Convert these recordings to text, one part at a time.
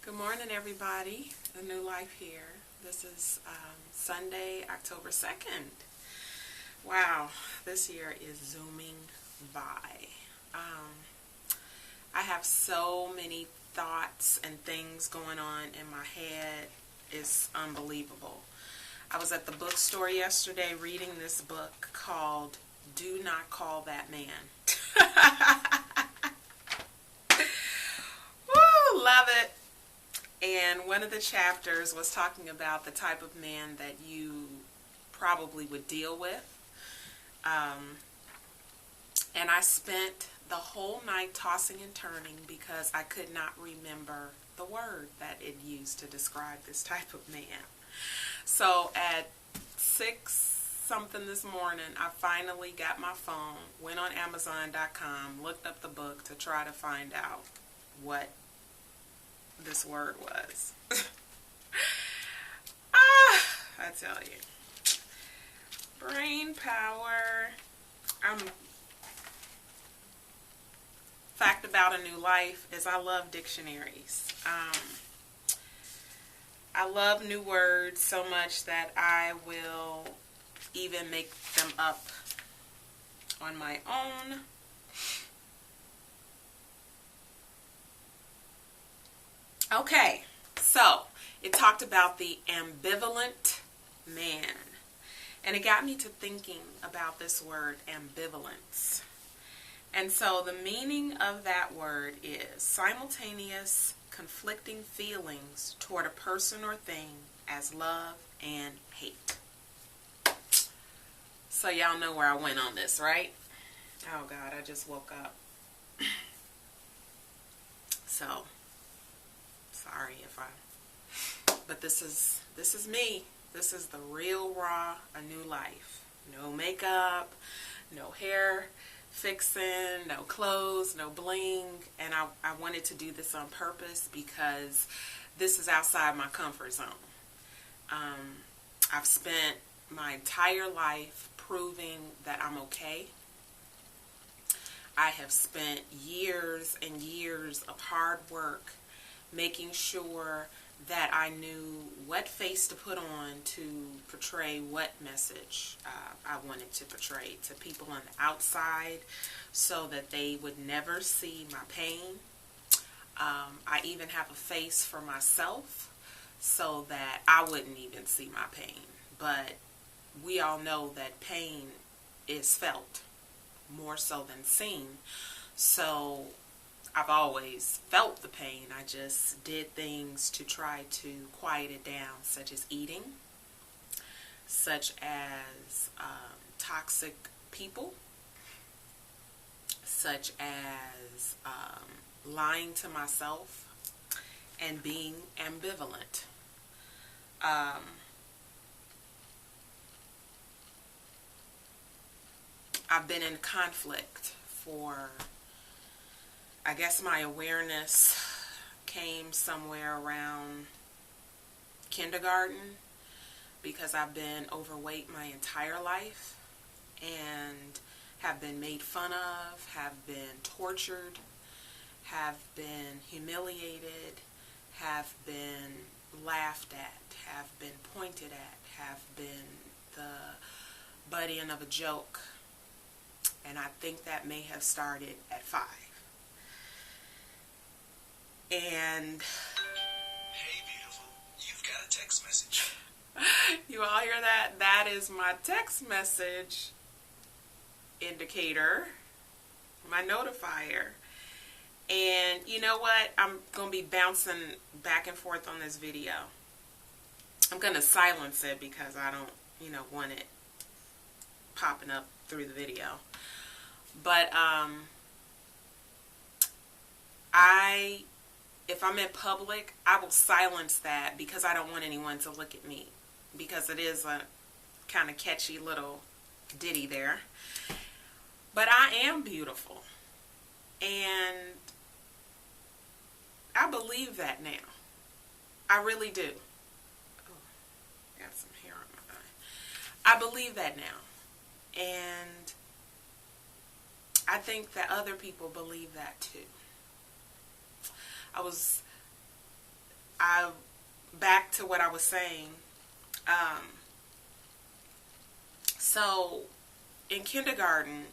Good morning, everybody. A new life here. This is Sunday, October 2nd. Wow, this year is zooming by. I have so many thoughts and things going on in my head. It's unbelievable. I was at the bookstore yesterday reading this book called Do Not Call That Man. Woo, love it. And one of the chapters was talking about the type of man that you probably would deal with. And I spent the whole night tossing and turning because I could not remember the word that it used to describe this type of man. So at 6 something this morning, I finally got my phone, went on Amazon.com, looked up the book to try to find out what this word was. I tell you. Brain power. Fact about a new life is I love dictionaries. I love new words so much that I will even make them up on my own. Okay, so it talked about the ambivalent man. And it got me to thinking about this word, ambivalence. And so the meaning of that word is simultaneous, conflicting feelings toward a person or thing as love and hate. So y'all know where I went on this, right? Oh God, I just woke up. So, sorry but this is me. This is the real raw, a new life. No makeup, no hair fixing, no clothes, no bling. And I wanted to do this on purpose because this is outside my comfort zone. I've spent my entire life proving that I'm okay. I have spent years and years of hard work making sure that I knew what face to put on to portray what message I wanted to portray to people on the outside so that they would never see my pain. I even have a face for myself so that I wouldn't even see my pain. But we all know that pain is felt more so than seen. So I've always felt the pain. I just did things to try to quiet it down, such as eating, such as toxic people, such as lying to myself, and being ambivalent. I've been in conflict for, I guess my awareness came somewhere around kindergarten because I've been overweight my entire life and have been made fun of, have been tortured, have been humiliated, have been laughed at, have been pointed at, have been the butt end of a joke. And I think that may have started at 5. And hey, beautiful, you've got a text message. You all hear that? That is my text message indicator, my notifier. And you know what? I'm going to be bouncing back and forth on this video. I'm going to silence it because I don't, want it popping up through the video. But if I'm in public, I will silence that because I don't want anyone to look at me, because it is a kind of catchy little ditty there. But I am beautiful, and I believe that now. I really do. Oh, got some hair on my eye. I believe that now, and I think that other people believe that too. I was back to what I was saying. So in kindergarten,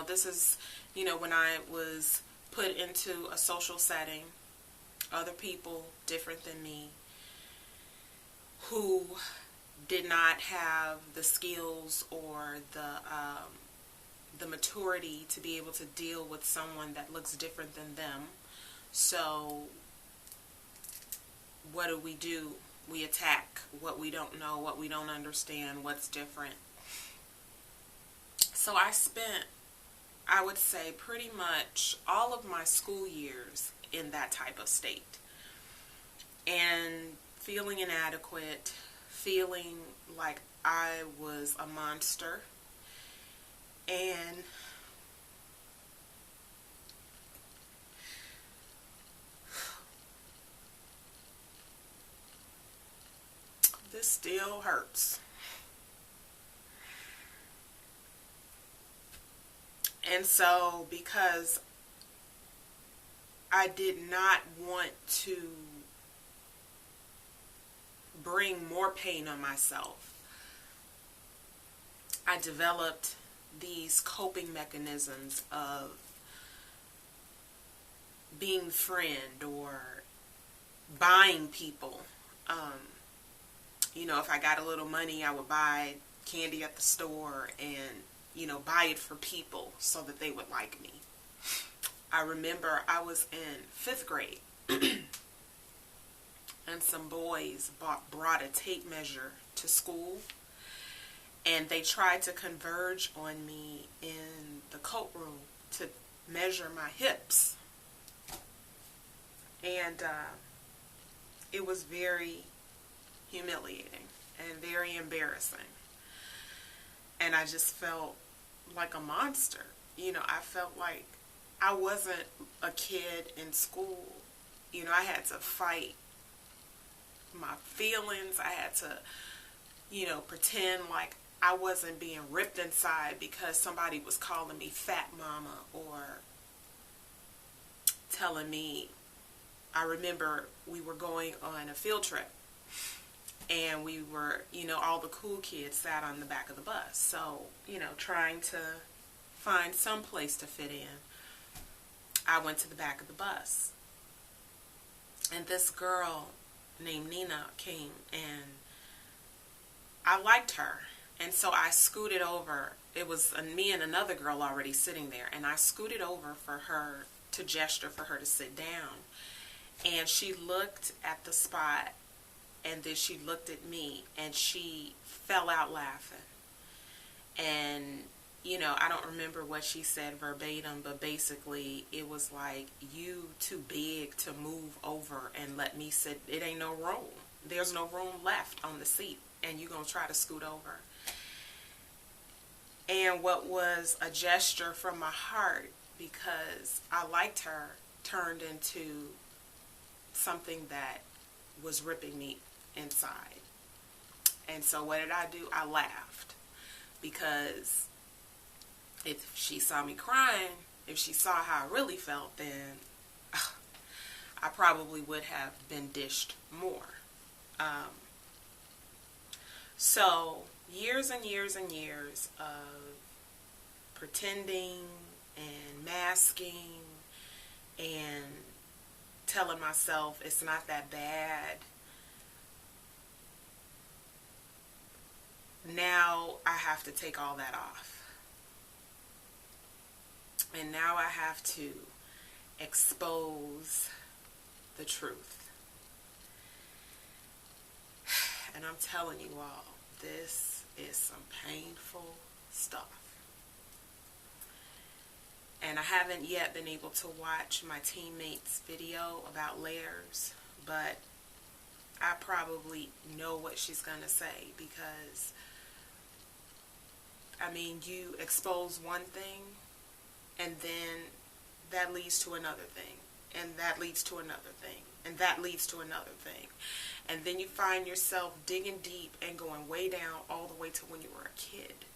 this is, when I was put into a social setting, other people different than me who did not have the skills or the maturity to be able to deal with someone that looks different than them. So what do? We attack what we don't know, what we don't understand, what's different. So I spent, I would say, pretty much all of my school years in that type of state. And feeling inadequate, feeling like I was a monster. And this still hurts. And so, because I did not want to bring more pain on myself, I developed these coping mechanisms of being friend or buying people. If I got a little money, I would buy candy at the store and, buy it for people so that they would like me. I remember I was in 5th grade and some boys brought a tape measure to school, and they tried to converge on me in the coat room to measure my hips. And it was very humiliating and very embarrassing. And I just felt like a monster. I felt like I wasn't a kid in school. I had to fight my feelings. I had to, pretend like I wasn't being ripped inside because somebody was calling me fat mama or telling me. I remember we were going on a field trip, and we were, all the cool kids sat on the back of the bus. So, trying to find some place to fit in, I went to the back of the bus. And this girl named Nina came, and I liked her. And so I scooted over. It was me and another girl already sitting there. And I scooted over for her to gesture for her to sit down. And she looked at the spot, and then she looked at me, and she fell out laughing. And, I don't remember what she said verbatim, but basically it was like, you too big to move over and let me sit. It ain't no room. There's no room left on the seat, and you gonna try to scoot over. And what was a gesture from my heart, because I liked her, turned into something that was ripping me inside. And so what did I do? I laughed, because if she saw me crying, if she saw how I really felt, then I probably would have been dished more. So years and years and years of pretending and masking and telling myself it's not that bad. Now I have to take all that off. And now I have to expose the truth. And I'm telling you all, this is some painful stuff. And I haven't yet been able to watch my teammate's video about layers, but I probably know what she's going to say, because, you expose one thing, and then that leads to another thing, and that leads to another thing, and that leads to another thing. And then you find yourself digging deep and going way down all the way to when you were a kid.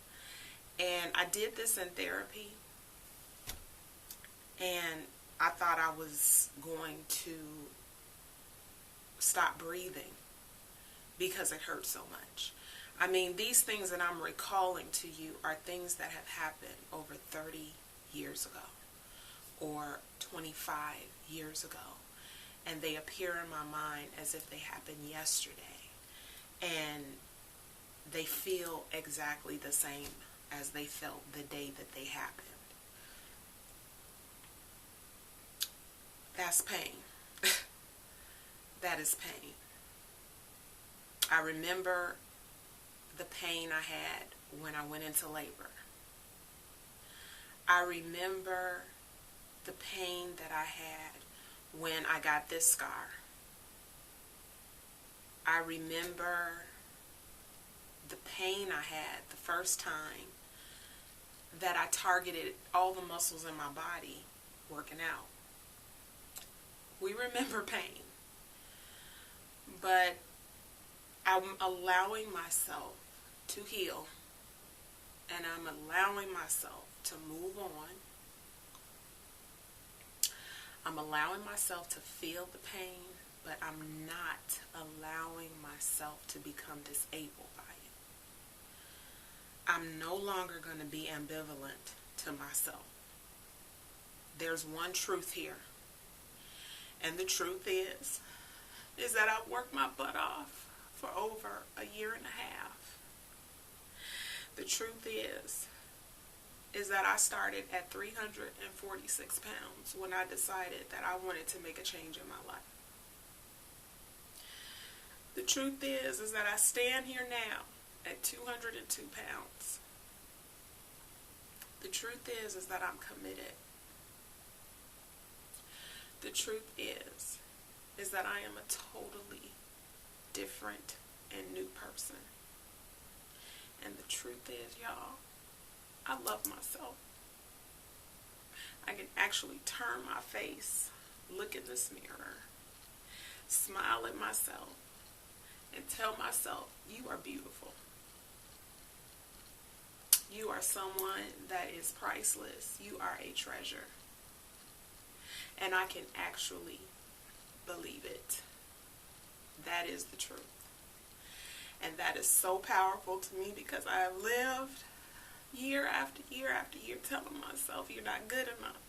And I did this in therapy, and I thought I was going to stop breathing because it hurt so much. I mean, these things that I'm recalling to you are things that have happened over 30 years ago or 25 years ago. And they appear in my mind as if they happened yesterday. And they feel exactly the same as they felt the day that they happened. That's pain. That is pain. I remember the pain I had when I went into labor. I remember the pain that I had when I got this scar. I remember the pain I had the first time that I targeted all the muscles in my body working out. We remember pain. But I'm allowing myself to heal, and I'm allowing myself to move on. I'm allowing myself to feel the pain, but I'm not allowing myself to become disabled by it. I'm no longer going to be ambivalent to myself. There's one truth here, and the truth is that I've worked my butt off for over a year and a half. The truth is that I started at 346 pounds when I decided that I wanted to make a change in my life. The truth is that I stand here now at 202 pounds. The truth is that I'm committed. The truth is that I am a totally different and new person. And the truth is, y'all, I love myself. I can actually turn my face, look in this mirror, smile at myself, and tell myself, you are beautiful. You are someone that is priceless. You are a treasure. And I can actually believe it. That is the truth. And that is so powerful to me because I have lived year after year after year telling myself you're not good enough.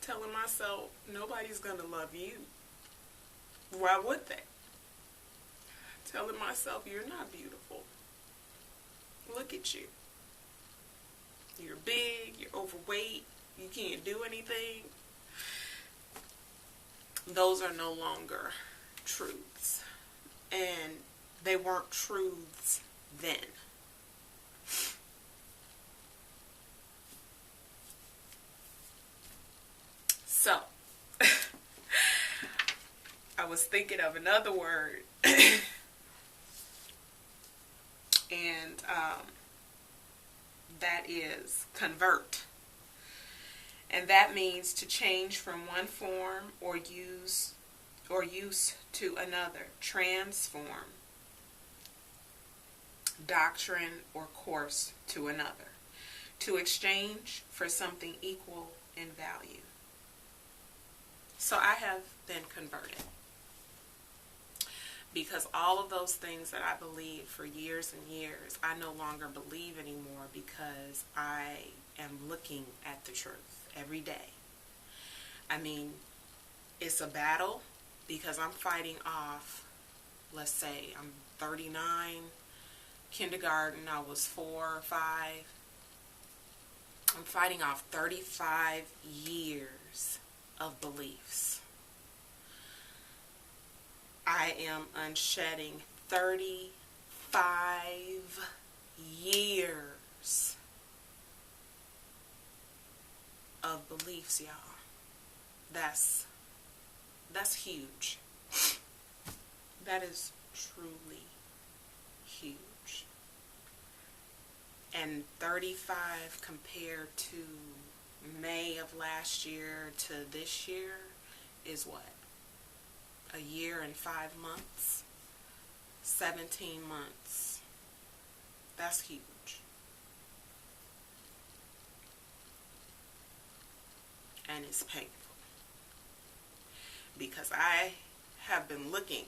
Telling myself nobody's going to love you. Why would they? Telling myself you're not beautiful. Look at you. You're big, you're overweight, you can't do anything. Those are no longer truths. And they weren't truths then. So, I was thinking of another word. And that is convert. And that means to change from one form or use to another. Transform. Doctrine or course to another. To exchange for something equal in value. So I have been converted. Because all of those things that I believed for years and years, I no longer believe anymore because I am looking at the truth every day. I mean, it's a battle because I'm fighting off, let's say, I'm 39, kindergarten, I was 4 or 5. I'm fighting off 35 years of beliefs. I am unshedding 35 years of beliefs, y'all. That's huge. That is truly huge. And 35 compared to May of last year to this year is what? A year and 5 months, 17 months. That's huge. And it's painful. Because I have been looking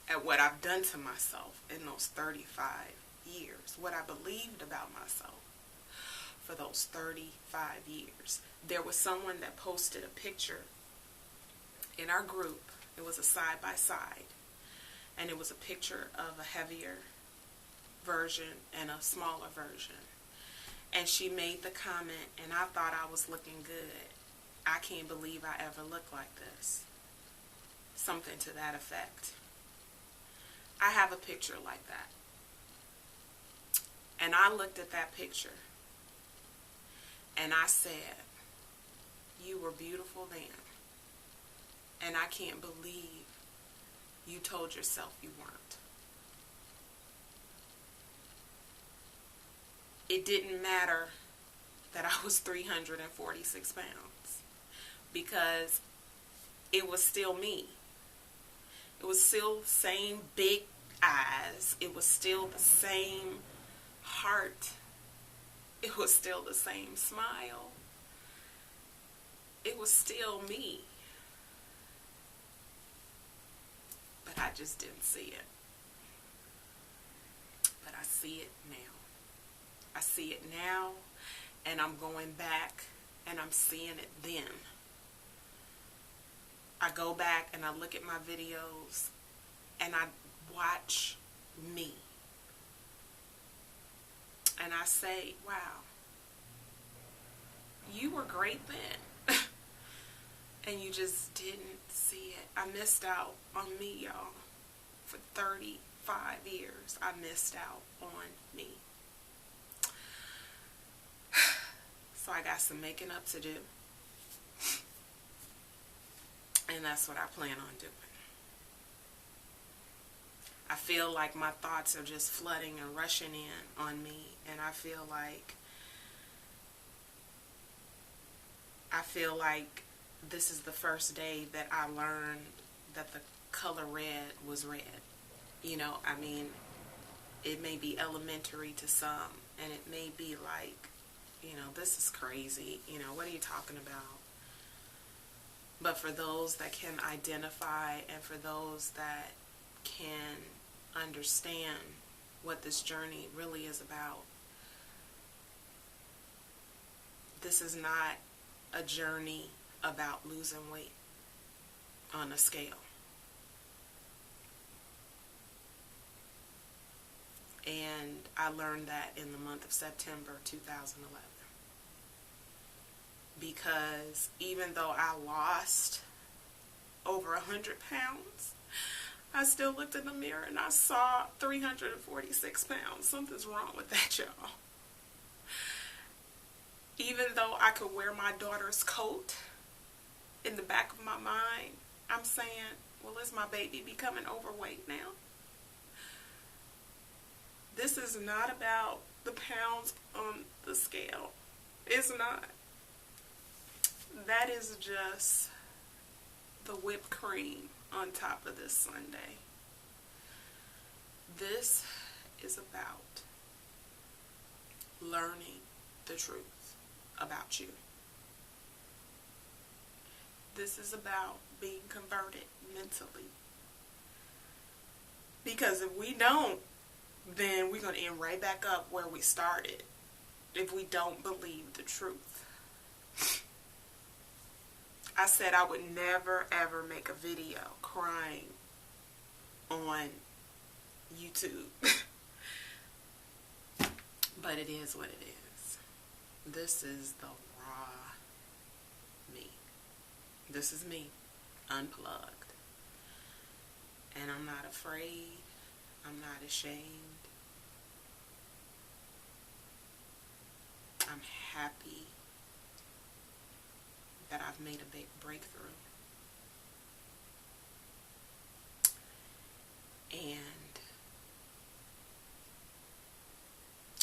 at what I've done to myself in those 35 years, what I believed about myself for those 35 years. There was someone that posted a picture in our group. It was a side-by-side, and it was a picture of a heavier version and a smaller version. And she made the comment, and I thought I was looking good. I can't believe I ever looked like this. Something to that effect. I have a picture like that. And I looked at that picture, and I said, you were beautiful then. And I can't believe you told yourself you weren't. It didn't matter that I was 346 pounds, because it was still me. It was still the same big eyes. It was still the same heart. It was still the same smile. It was still me. But I just didn't see it. But I see it now. I see it now, and I'm going back, and I'm seeing it then. I go back and I look at my videos, and I watch me. And I say, wow, you were great then. And you just didn't see it. I missed out on me, y'all. For 35 years, I missed out on me. So I got some making up to do. And that's what I plan on doing. I feel like my thoughts are just flooding and rushing in on me. And I feel like this is the first day that I learned that the color red was red. You know, I mean, it may be elementary to some, and it may be like, you know, this is crazy. You know, what are you talking about? But for those that can identify, and for those that can understand what this journey really is about, this is not a journey about losing weight on a scale. And I learned that in the month of September 2011. Because even though I lost over 100 pounds, I still looked in the mirror and I saw 346 pounds. Something's wrong with that, y'all. Even though I could wear my daughter's coat, in the back of my mind, I'm saying, well, is my baby becoming overweight now? This is not about the pounds on the scale. It's not. That is just the whipped cream on top of this sundae. This is about learning the truth about you. This is about being converted mentally. Because if we don't, then we're going to end right back up where we started. If we don't believe the truth. I said I would never ever make a video crying on YouTube. But it is what it is. This is the raw me. This is me, unplugged. And I'm not afraid. I'm not ashamed. I'm happy that I've made a big breakthrough. And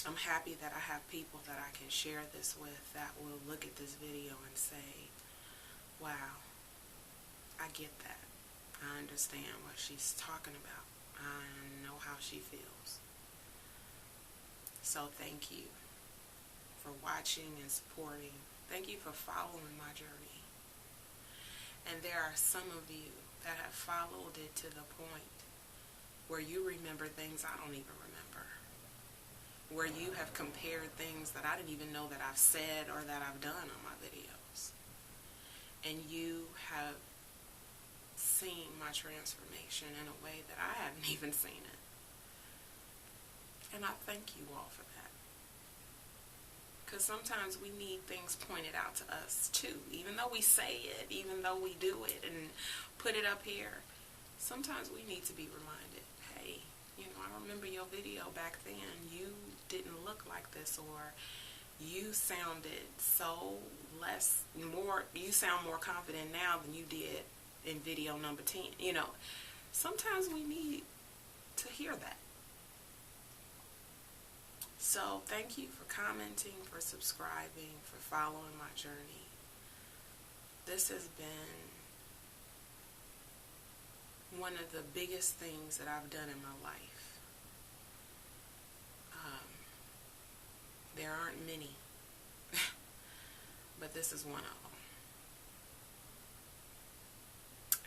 I'm happy that I have people that I can share this with that will look at this video and say, wow, I get that. I understand what she's talking about. I know how she feels. So thank you for watching and supporting. Thank you for following my journey. And there are some of you that have followed it to the point where you remember things I don't even remember, where you have compared things that I didn't even know that I've said or that I've done on my videos, and you have seen my transformation in a way that I haven't even seen it. And I thank you all for that. Because sometimes we need things pointed out to us too. Even though we say it, even though we do it and put it up here, sometimes we need to be reminded, hey, I remember your video back then. You didn't look like this, or you sounded you sound more confident now than you did in video number 10. Sometimes we need to hear that. So thank you for commenting, for subscribing, for following my journey. This has been one of the biggest things that I've done in my life. There aren't many, but this is one of them.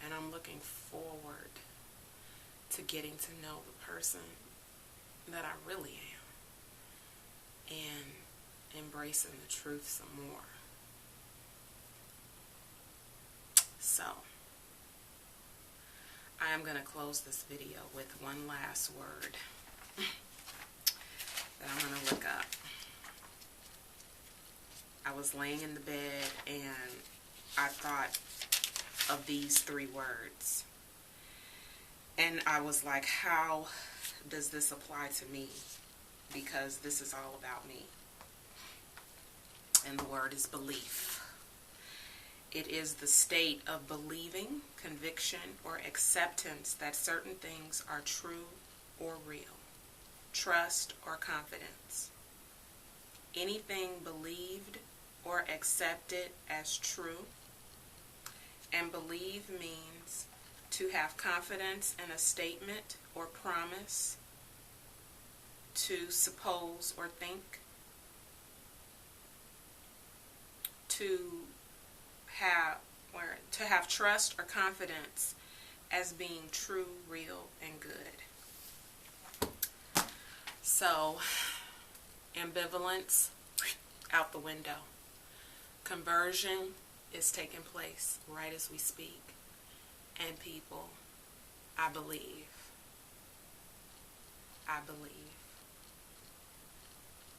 And I'm looking forward to getting to know the person that I really am and embracing the truth some more. So, I am going to close this video with one last word that I'm going to look up. I was laying in the bed and I thought of these 3 words. And I was like, how does this apply to me? Because this is all about me. And the word is belief. It is the state of believing, conviction, or acceptance that certain things are true or real. Trust or confidence. Anything believed or accepted as true. And believe means to have confidence in a statement or promise, to suppose or think, to have trust or confidence as being true, real, and good. So, ambivalence, out the window. Conversion is taking place right as we speak. And people, I believe.